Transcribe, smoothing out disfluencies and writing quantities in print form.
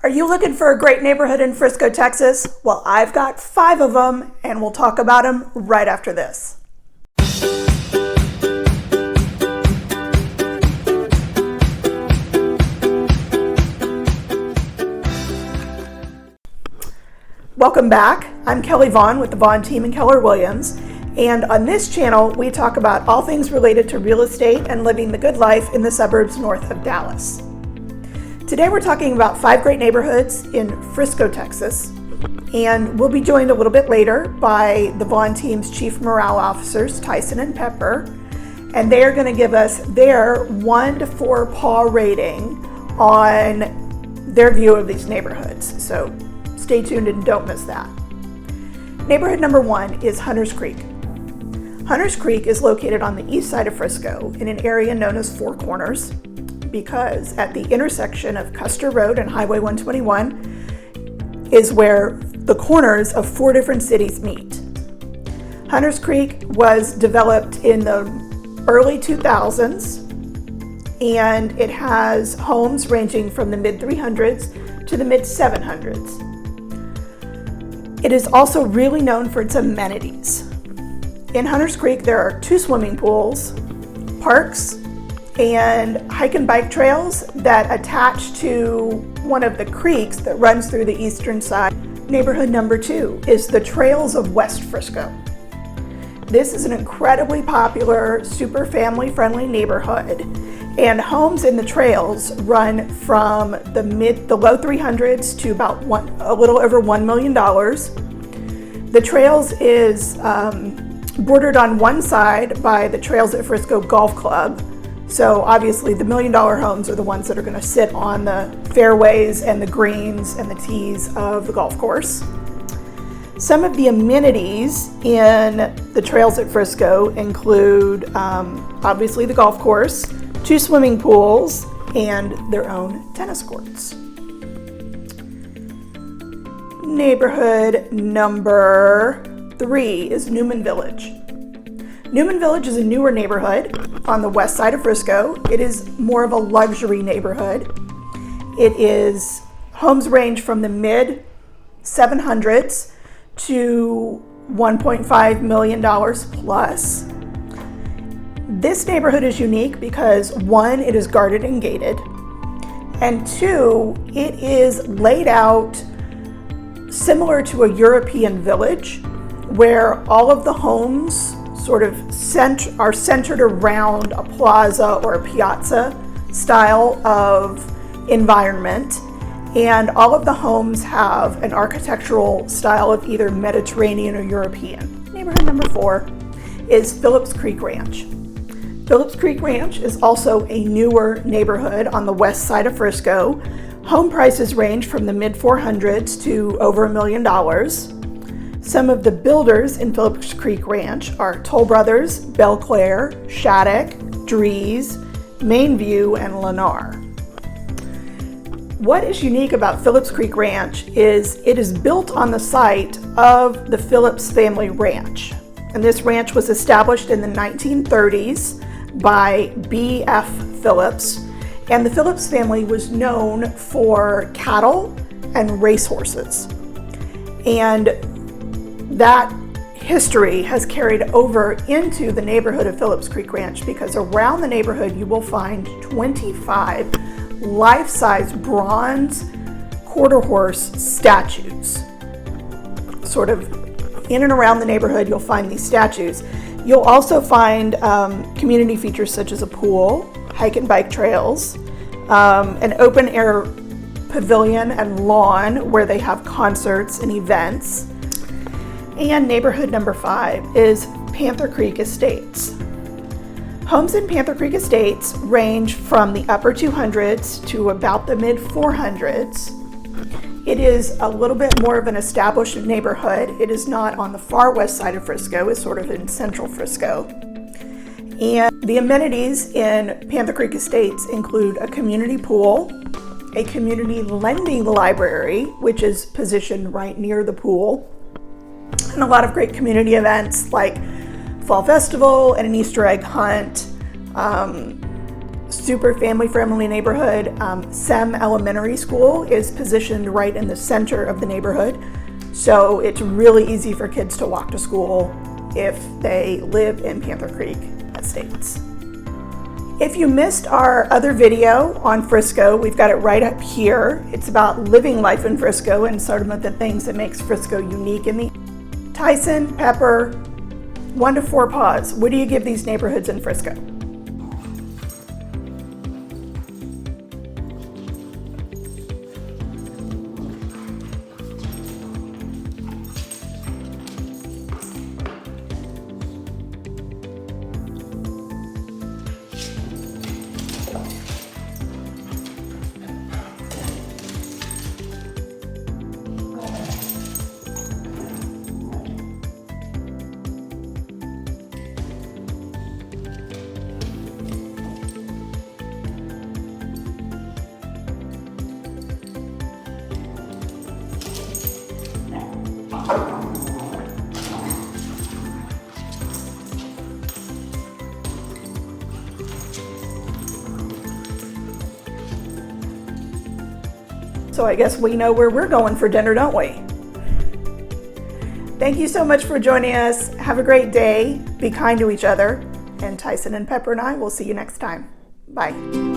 Are you looking for a great neighborhood in Frisco, Texas? Well, I've got 5 of them, and we'll talk about them right after this. Welcome back. I'm Kelly Vaughan with the Vaughan team and Keller Williams. And on this channel, we talk about all things related to real estate and living the good life in the suburbs north of Dallas. Today we're talking about 5 great neighborhoods in Frisco, Texas. And we'll be joined a little bit later by the Vaughan team's chief morale officers, Tyson and Pepper. And they are going to give us their 1 to 4 paw rating on their view of these neighborhoods. So stay tuned and don't miss that. Neighborhood number 1 is Hunters Creek. Hunters Creek is located on the east side of Frisco in an area known as Four Corners because at the intersection of Custer Road and Highway 121 is where the corners of 4 different cities meet. Hunters Creek was developed in the early 2000s and it has homes ranging from the mid 300s to the mid 700s. It is also really known for its amenities. In Hunters Creek, there are 2 swimming pools, parks, and hike and bike trails that attach to one of the creeks that runs through the eastern side. Neighborhood number 2 is the Trails of West Frisco. This is an incredibly popular, super family-friendly neighborhood, and homes in the trails run from the low 300s to about a little over $1 million. The Trails is bordered on one side by the Trails at Frisco Golf Club. So obviously the $1 million homes are the ones that are going to sit on the fairways and the greens and the tees of the golf course. Some of the amenities in the Trails at Frisco include obviously the golf course, 2 swimming pools, and their own tennis courts. Neighborhood number 3 is Newman Village. Newman Village is a newer neighborhood on the west side of Frisco. It is more of a luxury neighborhood. Homes range from the mid 700s to $1.5 million plus. This neighborhood is unique because 1, it is guarded and gated, and 2, it is laid out similar to a European village where all of the homes sort of are centered around a plaza or a piazza style of environment, and all of the homes have an architectural style of either Mediterranean or European. Neighborhood number 4 is Phillips Creek Ranch. Phillips Creek Ranch is also a newer neighborhood on the west side of Frisco. Home prices range from the mid 400s to over $1 million. Some of the builders in Phillips Creek Ranch are Toll Brothers, Belclair, Shattuck, Dries, Mainview, and Lennar. What is unique about Phillips Creek Ranch is it is built on the site of the Phillips family ranch. And this ranch was established in the 1930s by B.F. Phillips. And the Phillips family was known for cattle and racehorses. And that history has carried over into the neighborhood of Phillips Creek Ranch because around the neighborhood you will find 25 life-size bronze quarter horse statues. Sort of in and around the neighborhood you'll find these statues. You'll also find community features such as a pool, hike and bike trails, an open air pavilion and lawn where they have concerts and events. And neighborhood number 5 is Panther Creek Estates. Homes in Panther Creek Estates range from the upper 200s to about the mid 400s. It is a little bit more of an established neighborhood. It is not on the far west side of Frisco, it's sort of in central Frisco. And the amenities in Panther Creek Estates include a community pool, a community lending library, which is positioned right near the pool, and a lot of great community events like Fall Festival and an Easter egg hunt, super family-friendly neighborhood. Sem Elementary School is positioned right in the center of the neighborhood, so it's really easy for kids to walk to school if they live in Panther Creek Estates. If you missed our other video on Frisco, we've got it right up here. It's about living life in Frisco and sort of the things that makes Frisco unique in the Tyson, Pepper, 1 to 4 paws. What do you give these neighborhoods in Frisco? So I guess we know where we're going for dinner, don't we? Thank you so much for joining us. Have a great day. Be kind to each other. And Tyson and Pepper and I will see you next time. Bye.